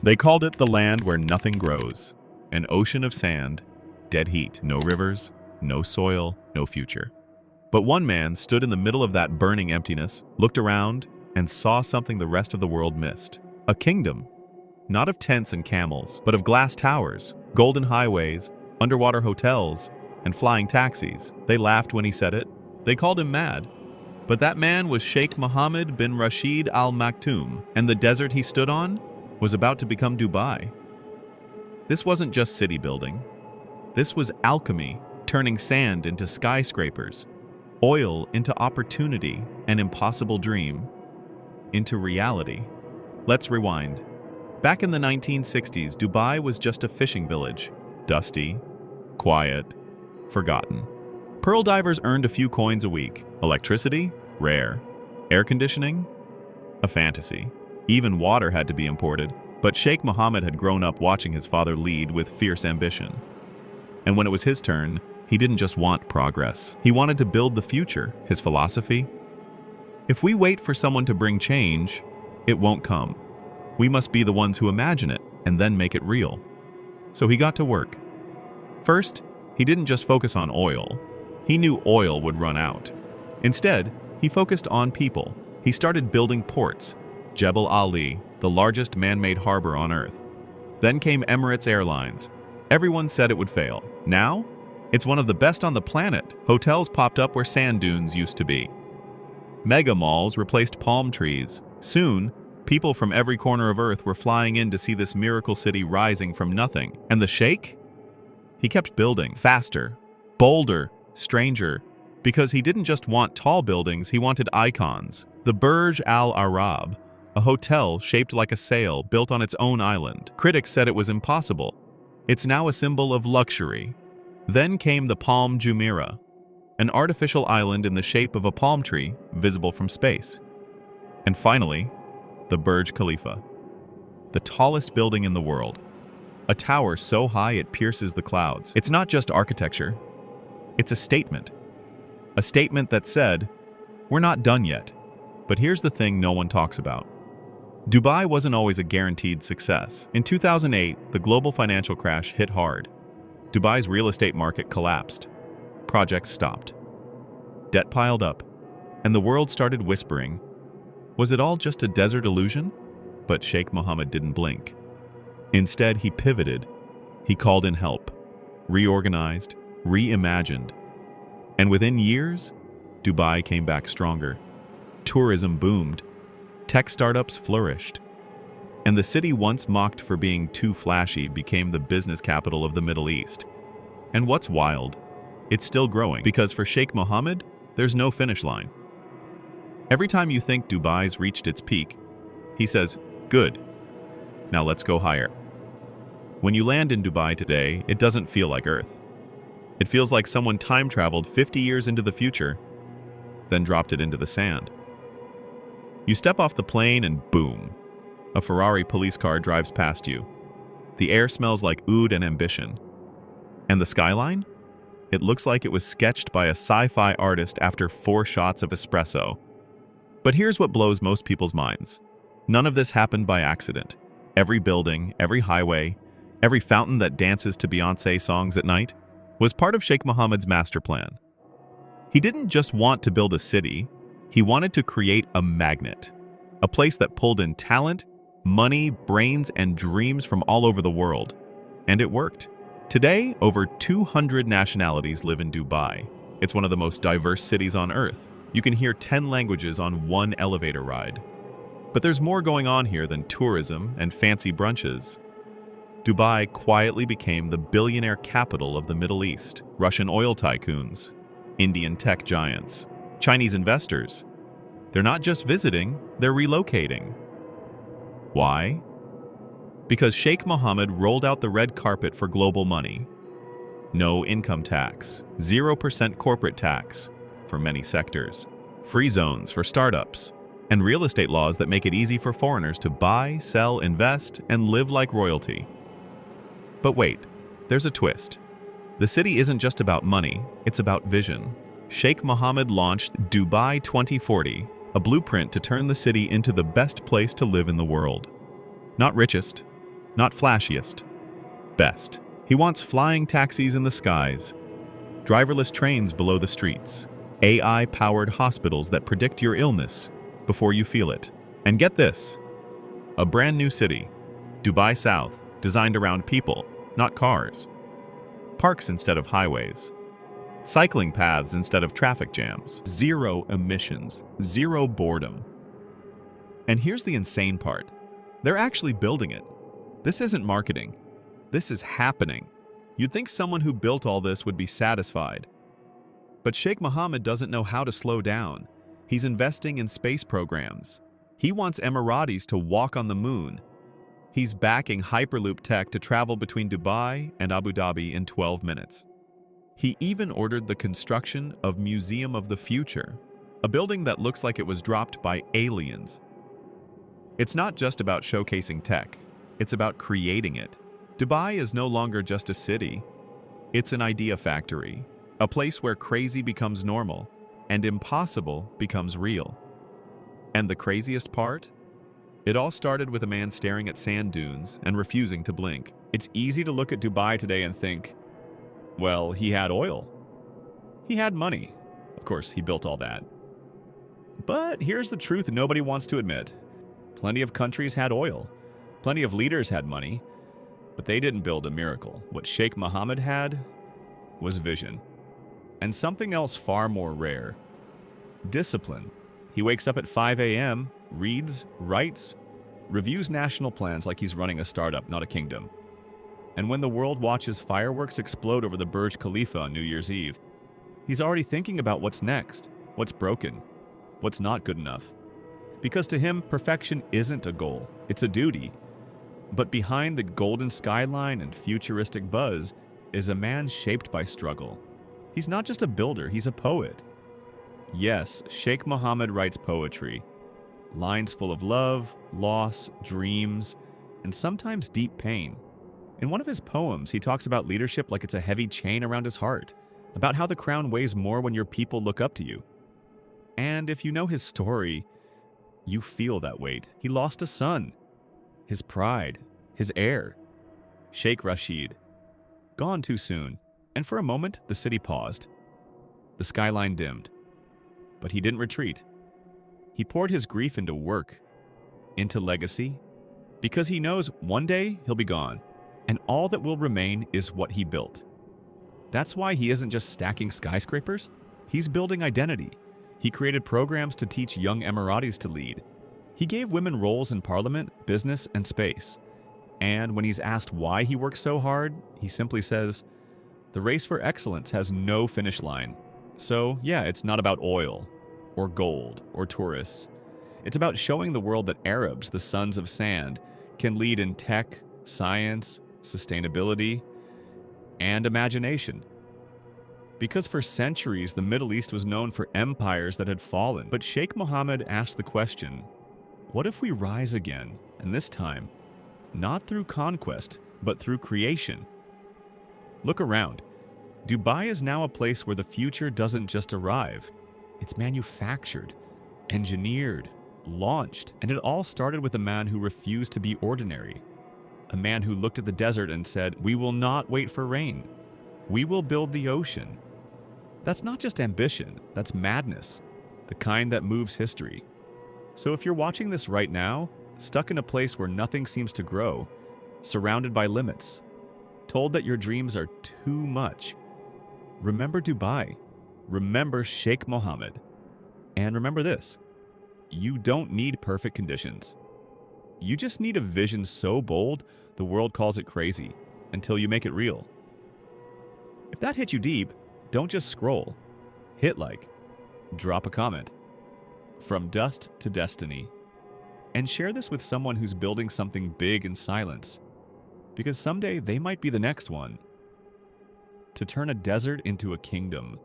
They called it the land where nothing grows, an ocean of sand, dead heat, no rivers, no soil, no future. But one man stood in the middle of that burning emptiness, looked around, and saw something the rest of the world missed. A kingdom, not of tents and camels, but of glass towers, golden highways, underwater hotels, and flying taxis. They laughed when he said it. They called him mad. But that man was Sheikh Mohammed bin Rashid Al Maktoum, and the desert he stood on was about to become Dubai. This wasn't just city building. This was alchemy, turning sand into skyscrapers, oil into opportunity, an impossible dream into reality. Let's rewind. Back in the 1960s, Dubai was just a fishing village. Dusty, quiet, forgotten. Pearl divers earned a few coins a week. Electricity? Rare. Air conditioning? A fantasy. Even water had to be imported. But Sheikh Mohammed had grown up watching his father lead with fierce ambition. And when it was his turn, he didn't just want progress. He wanted to build the future. His philosophy? If we wait for someone to bring change, it won't come. We must be the ones who imagine it and then make it real. So he got to work. First, he didn't just focus on oil. He knew oil would run out. Instead, he focused on people. He started building ports. Jebel Ali, the largest man-made harbor on Earth. Then came Emirates Airlines. Everyone said it would fail. Now, it's one of the best on the planet. Hotels popped up where sand dunes used to be. Mega malls replaced palm trees. Soon, people from every corner of Earth were flying in to see this miracle city rising from nothing. And the Sheikh? He kept building, faster, bolder, stranger, because he didn't just want tall buildings, he wanted icons. The Burj Al Arab, a hotel shaped like a sail built on its own island. Critics said it was impossible. It's now a symbol of luxury. Then came the Palm Jumeirah, an artificial island in the shape of a palm tree, visible from space. And finally, the Burj Khalifa, the tallest building in the world. A tower so high it pierces the clouds. It's not just architecture, it's a statement. A statement that said, we're not done yet. But here's the thing no one talks about. Dubai wasn't always a guaranteed success. In 2008, the global financial crash hit hard. Dubai's real estate market collapsed. Projects stopped. Debt piled up. And the world started whispering, was it all just a desert illusion? But Sheikh Mohammed didn't blink. Instead, he pivoted. He called in help, reorganized, reimagined. And within years, Dubai came back stronger. Tourism boomed. Tech startups flourished. And the city once mocked for being too flashy became the business capital of the Middle East. And what's wild? It's still growing, because for Sheikh Mohammed, there's no finish line. Every time you think Dubai's reached its peak, he says, good. Now let's go higher. When you land in Dubai today, it doesn't feel like Earth. It feels like someone time-traveled 50 years into the future, then dropped it into the sand. You step off the plane and boom, a Ferrari police car drives past you. The air smells like oud and ambition. And the skyline? It looks like it was sketched by a sci-fi artist after 4 shots of espresso. But here's what blows most people's minds. None of this happened by accident. Every building, every highway, every fountain that dances to Beyoncé songs at night was part of Sheikh Mohammed's master plan. He didn't just want to build a city, he wanted to create a magnet, a place that pulled in talent, money, brains, and dreams from all over the world. And it worked. Today, over 200 nationalities live in Dubai. It's one of the most diverse cities on Earth. You can hear 10 languages on one elevator ride. But there's more going on here than tourism and fancy brunches. Dubai quietly became the billionaire capital of the Middle East. Russian oil tycoons, Indian tech giants, Chinese investors. They're not just visiting, they're relocating. Why? Because Sheikh Mohammed rolled out the red carpet for global money. No income tax, 0% corporate tax for many sectors, free zones for startups, and real estate laws that make it easy for foreigners to buy, sell, invest, and live like royalty. But wait, there's a twist. The city isn't just about money, it's about vision. Sheikh Mohammed launched Dubai 2040, a blueprint to turn the city into the best place to live in the world. Not richest, Not flashiest, best. He wants flying taxis in the skies, driverless trains below the streets, AI-powered hospitals that predict your illness before you feel it. And get this, a brand new city, Dubai South, designed around people, not cars. Parks instead of highways. Cycling paths instead of traffic jams. Zero emissions. Zero boredom. And here's the insane part. They're actually building it. This isn't marketing. This is happening. You'd think someone who built all this would be satisfied. But Sheikh Mohammed doesn't know how to slow down. He's investing in space programs. He wants Emiratis to walk on the moon. He's backing Hyperloop tech to travel between Dubai and Abu Dhabi in 12 minutes. He even ordered the construction of Museum of the Future, a building that looks like it was dropped by aliens. It's not just about showcasing tech, it's about creating it. Dubai is no longer just a city. It's an idea factory, a place where crazy becomes normal and impossible becomes real. And the craziest part? It all started with a man staring at sand dunes and refusing to blink. It's easy to look at Dubai today and think, well, he had oil. He had money. Of course, he built all that. But here's the truth nobody wants to admit. Plenty of countries had oil. Plenty of leaders had money. But they didn't build a miracle. What Sheikh Mohammed had was vision. And something else far more rare. Discipline. He wakes up at 5 a.m., reads, writes, reviews national plans like he's running a startup, not a kingdom. And when the world watches fireworks explode over the Burj Khalifa on New Year's Eve, he's already thinking about what's next, what's broken, what's not good enough. Because to him, perfection isn't a goal, it's a duty. But behind the golden skyline and futuristic buzz is a man shaped by struggle. He's not just a builder, he's a poet. Yes, Sheikh Mohammed writes poetry. Lines full of love, loss, dreams, and sometimes deep pain. In one of his poems, he talks about leadership like it's a heavy chain around his heart, about how the crown weighs more when your people look up to you. And if you know his story, you feel that weight. He lost a son, his pride, his heir, Sheikh Rashid, gone too soon. And for a moment, the city paused. The skyline dimmed. But he didn't retreat. He poured his grief into work, into legacy, because he knows one day he'll be gone, and all that will remain is what he built. That's why he isn't just stacking skyscrapers. He's building identity. He created programs to teach young Emiratis to lead. He gave women roles in parliament, business, and space. And when he's asked why he works so hard, he simply says, the race for excellence has no finish line. So yeah, it's not about oil, or gold, or tourists. It's about showing the world that Arabs, the sons of sand, can lead in tech, science, sustainability, and imagination. Because for centuries, the Middle East was known for empires that had fallen. But Sheikh Mohammed asked the question, what if we rise again, and this time, not through conquest, but through creation? Look around. Dubai is now a place where the future doesn't just arrive. It's manufactured, engineered, launched, and it all started with a man who refused to be ordinary. A man who looked at the desert and said, we will not wait for rain. We will build the ocean. That's not just ambition, that's madness, the kind that moves history. So if you're watching this right now, stuck in a place where nothing seems to grow, surrounded by limits, told that your dreams are too much, remember Dubai, remember Sheikh Mohammed, and remember this, you don't need perfect conditions. You just need a vision so bold, the world calls it crazy, until you make it real. If that hit you deep, don't just scroll. Hit like, drop a comment. From dust to destiny. And share this with someone who's building something big in silence. Because someday they might be the next one to turn a desert into a kingdom.